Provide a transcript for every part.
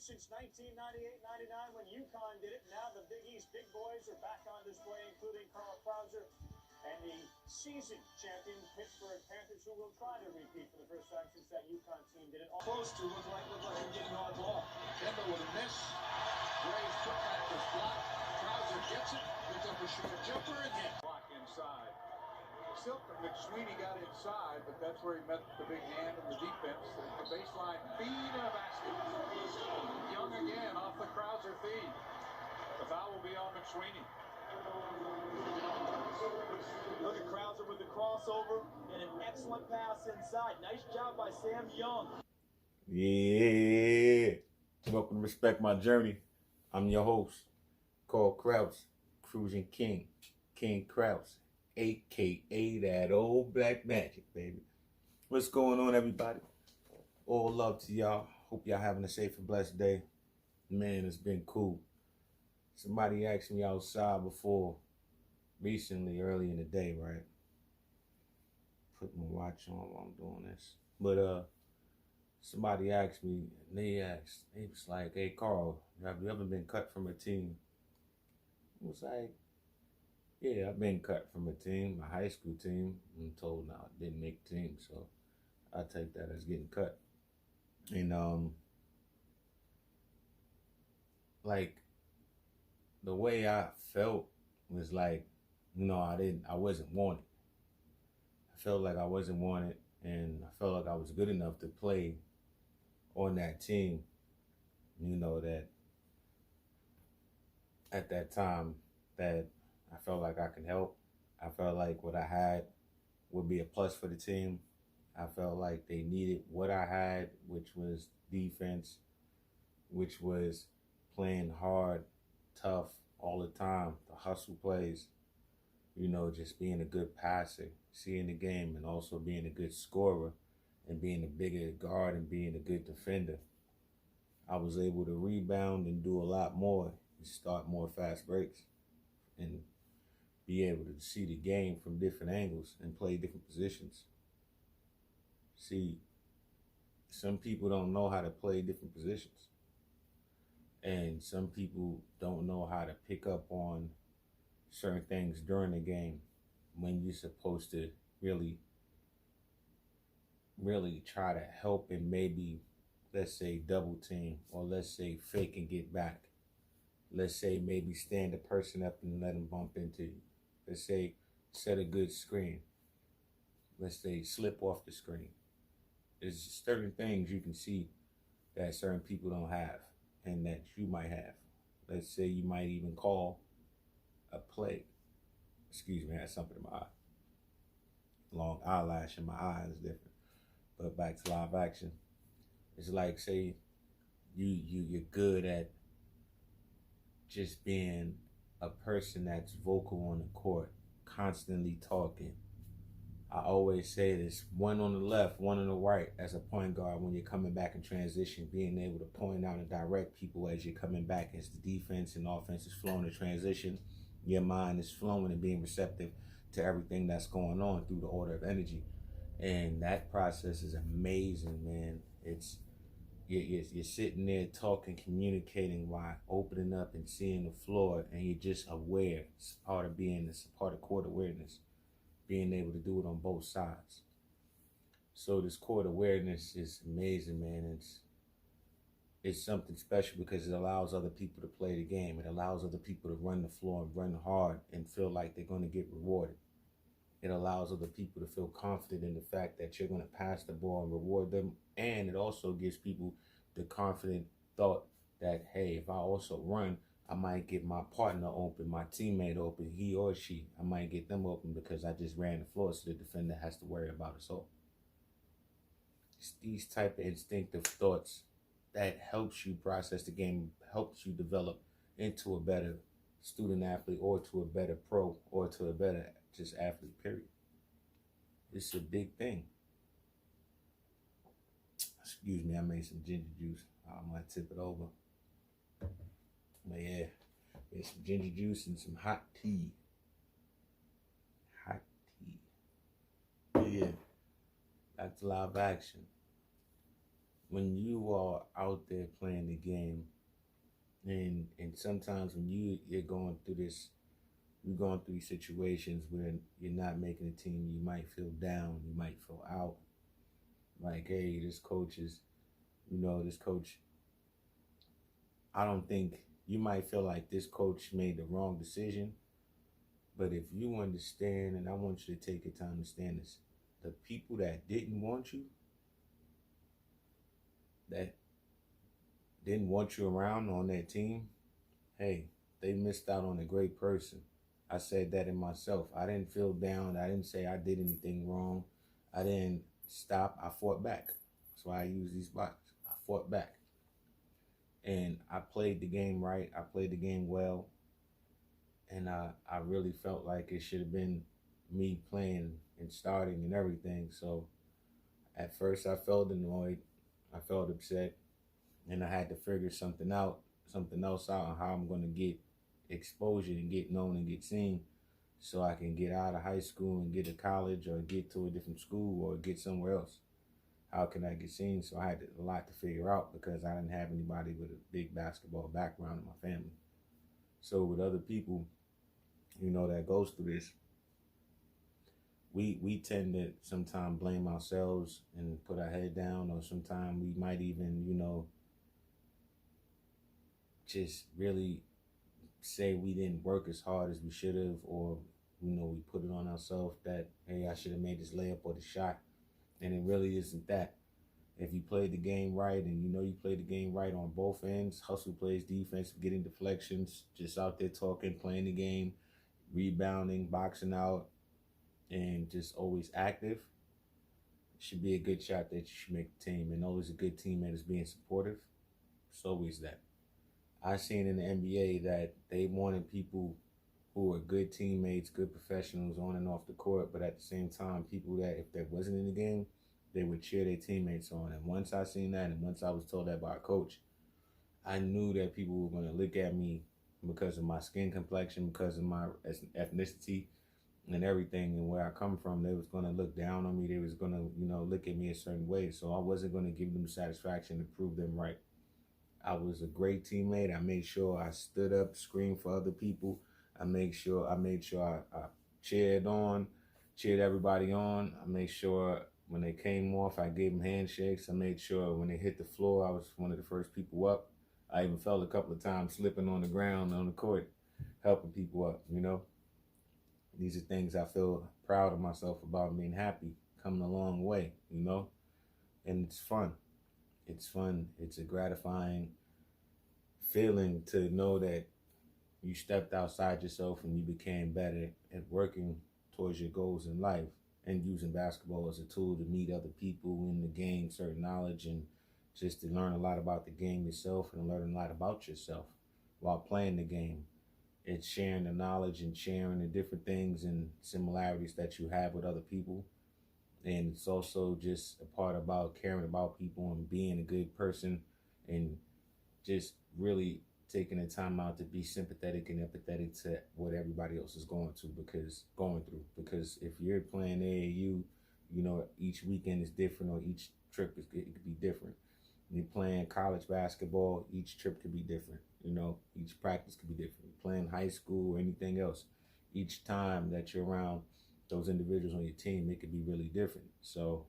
since 1998-99 when UConn did it. Now the Big East big boys are back on display, including Carl Krauser and the season champion Pittsburgh Panthers, who will try to repeat for the first time since that UConn team did it. Close to look like him getting on ball. Kemba with a miss. Gray's putback was blocked. Krauser gets it, picks up a short jumper and hits. Block inside. Silton McSweeney got inside, but that's where he met the big hand and the defense. The baseline feed and a basket. Young again off the Krauser feed. The foul will be on McSweeney. Look at Krauser with the crossover and an excellent pass inside. Nice job by Sam Young. Yeah. Welcome to Respect My Journey. I'm your host, Carl Kraus, Cruising King, King Kraus, a.k.a. that old black magic, baby. What's going on, everybody? All love to y'all. Hope y'all having a safe and blessed day. Man, it's been cool. Somebody asked me outside before, recently, early in the day, right? Put my watch on while I'm doing this. But somebody asked me, and they was like, hey, Carl, have you ever been cut from a team? I was like, yeah, I've been cut from a team, my high school team. I'm told now I didn't make the team, so I take that as getting cut. And like the way I felt was like, I wasn't wanted. I felt like I wasn't wanted, and I felt like I was good enough to play on that team. That at that time that I felt like I could help. I felt like what I had would be a plus for the team. I felt like they needed what I had, which was defense, which was playing hard, tough all the time, the hustle plays, just being a good passer, seeing the game, and also being a good scorer, and being a bigger guard and being a good defender. I was able to rebound and do a lot more, and start more fast breaks, and be able to see the game from different angles and play different positions. See, some people don't know how to play different positions. And some people don't know how to pick up on certain things during the game when you're supposed to really try to help and maybe, let's say, double team, or let's say fake and get back. Let's say maybe stand the person up and let them bump into you. Let's say set a good screen. Let's say slip off the screen. There's certain things you can see that certain people don't have and that you might have. Let's say you might even call a play. Excuse me, I had something in my eye. Long eyelash in my eye is different. But back to live action. It's like, say you're good at just being a person that's vocal on the court, constantly talking. I always say this, one on the left, one on the right as a point guard when you're coming back in transition, being able to point out and direct people as you're coming back as the defense and offense is flowing in transition. Your mind is flowing and being receptive to everything that's going on through the order of energy. And that process is amazing, man. You're sitting there talking, communicating while opening up and seeing the floor, and you're just aware. It's part of court awareness, being able to do it on both sides. So this court awareness is amazing, man. It's something special because it allows other people to play the game. It allows other people to run the floor and run hard and feel like they're going to get rewarded. It allows other people to feel confident in the fact that you're going to pass the ball and reward them. And it also gives people the confident thought that, hey, if I also run, I might get my partner open, my teammate open, he or she. I might get them open because I just ran the floor, so the defender has to worry about us all. It's these type of instinctive thoughts that helps you process the game, helps you develop into a better student athlete, or to a better pro, or to a better just athlete, period. It's a big thing. Excuse me, I made some ginger juice. I'm gonna tip it over. But yeah, there's some ginger juice and some hot tea. Hot tea. Yeah, back to live action. when you are out there playing the game, and sometimes when you're going through this, you're going through situations where you're not making a team, you might feel down, you might feel out. Like, hey, this coach is, this coach, I don't think, you might feel like this coach made the wrong decision. But if you understand, and I want you to take your time to understand this, the people that didn't want you, that didn't want you around on that team, hey, they missed out on a great person. I said that in myself. I didn't feel down. I didn't say I did anything wrong. I didn't stop. I fought back. That's why I use these blocks. I fought back. And I played the game right. I played the game well. And I really felt like it should have been me playing and starting and everything. So at first I felt annoyed. I felt upset. And I had to figure something else out on how I'm going to get exposure and get known and get seen, so I can get out of high school and get to college or get to a different school or get somewhere else. How can I get seen? So I had a lot to figure out because I didn't have anybody with a big basketball background in my family. So with other people, that goes through this, we tend to sometimes blame ourselves and put our head down, or sometimes we might even, just really say we didn't work as hard as we should have, or we put it on ourselves that, hey, I should have made this layup or the shot, and it really isn't that. If you played the game right, and you played the game right on both ends, hustle plays, defense, getting deflections, just out there talking, playing the game, rebounding, boxing out, and just always active, it should be a good shot that you should make the team. And always a good teammate is being supportive. It's always that. I seen in the NBA that they wanted people who are good teammates, good professionals on and off the court, but at the same time, people that if they wasn't in the game, they would cheer their teammates on. And once I seen that, and once I was told that by a coach, I knew that people were going to look at me because of my skin complexion, because of my ethnicity and everything, and where I come from. They was going to look down on me. They was going to, look at me a certain way. So I wasn't going to give them satisfaction to prove them right. I was a great teammate. I made sure I stood up, screamed for other people. I made sure I cheered everybody on. I made sure when they came off, I gave them handshakes. I made sure when they hit the floor, I was one of the first people up. I even felt a couple of times slipping on the ground on the court, helping people up, These are things I feel proud of myself about, being happy, coming a long way, And it's fun. It's fun. It's a gratifying feeling to know that you stepped outside yourself and you became better at working towards your goals in life, and using basketball as a tool to meet other people in the game, certain knowledge, and just to learn a lot about the game yourself and learn a lot about yourself while playing the game. It's sharing the knowledge and sharing the different things and similarities that you have with other people. And it's also just a part about caring about people and being a good person, and just really taking the time out to be sympathetic and empathetic to what everybody else is going through. Because if you're playing AAU, each weekend is different, or each trip it could be different. When you're playing college basketball, each trip could be different. Each practice could be different. You're playing high school or anything else, each time that you're around those individuals on your team, it could be really different. So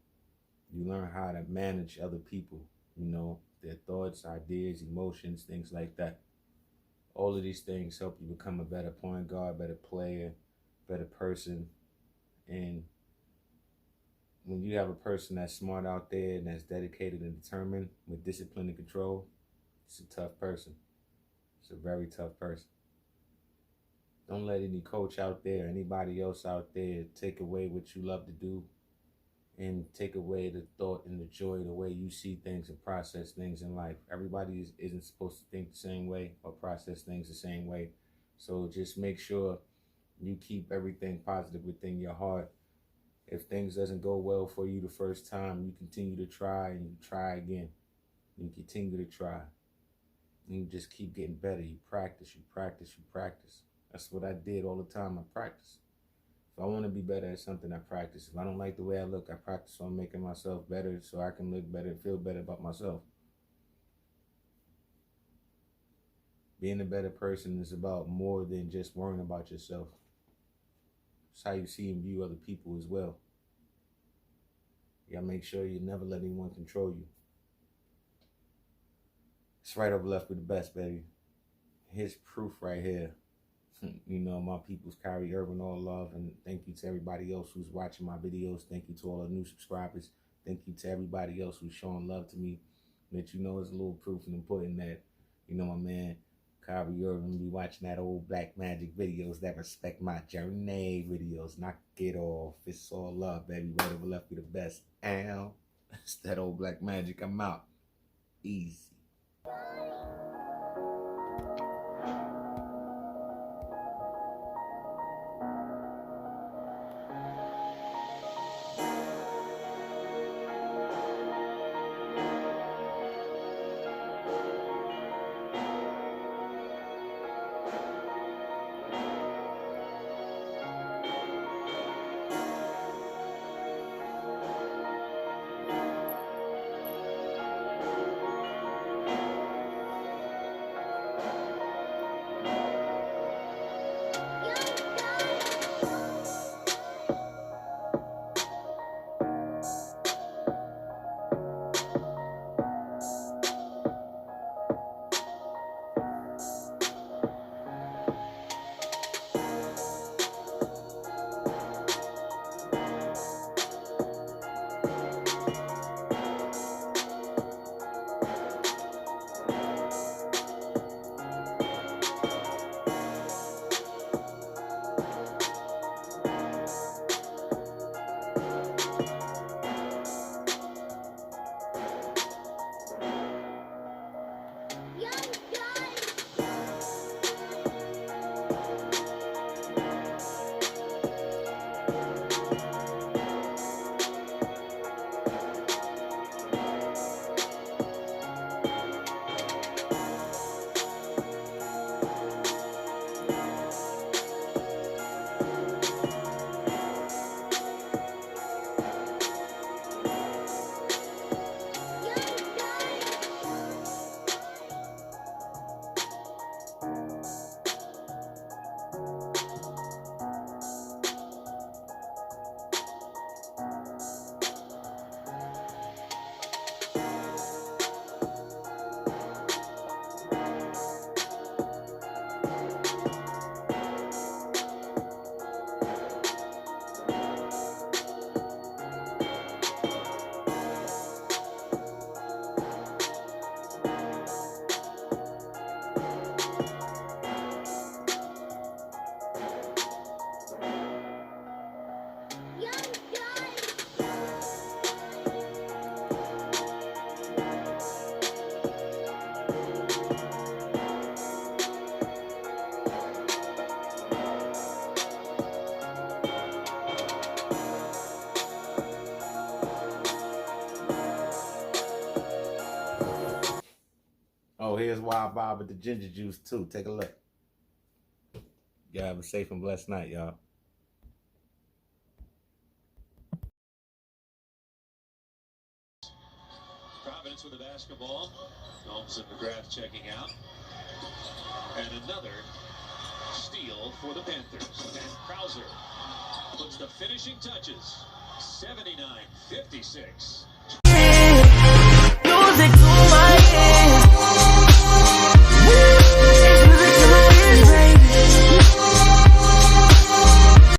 you learn how to manage other people, their thoughts, ideas, emotions, things like that. All of these things help you become a better point guard, better player, better person. And when you have a person that's smart out there and that's dedicated and determined with discipline and control, it's a tough person. It's a very tough person. Don't let any coach out there, anybody else out there, take away what you love to do, and take away the thought and the joy, the way you see things and process things in life. Everybody isn't supposed to think the same way or process things the same way. So just make sure you keep everything positive within your heart. If things doesn't go well for you the first time, you continue to try, and you try again. You continue to try. And you just keep getting better. You practice, you practice, you practice. That's what I did all the time. I practiced. If I want to be better at something, I practice. If I don't like the way I look, I practice on making myself better so I can look better and feel better about myself. Being a better person is about more than just worrying about yourself. It's how you see and view other people as well. You gotta make sure you never let anyone control you. It's right over left with the best, baby. Here's proof right here. You know, my people's Kyrie Irving, all love, and thank you to everybody else who's watching my videos. Thank you to all the new subscribers. Thank you to everybody else who's showing love to me. Let you know it's a little proof in the pudding that, you know, my man Kyrie Irving be watching that old Black Magic videos that respect my journey videos. Knock it off. It's all love, baby. Right over left with the best. Ow. It's that old Black Magic. I'm out. Easy. Oh, here's Wild Bob with the ginger juice, too. Take a look. Y'all have a safe and blessed night, y'all. Providence with the basketball. Holmes and McGrath checking out. And another steal for the Panthers. And Krauser puts the finishing touches. 79-56.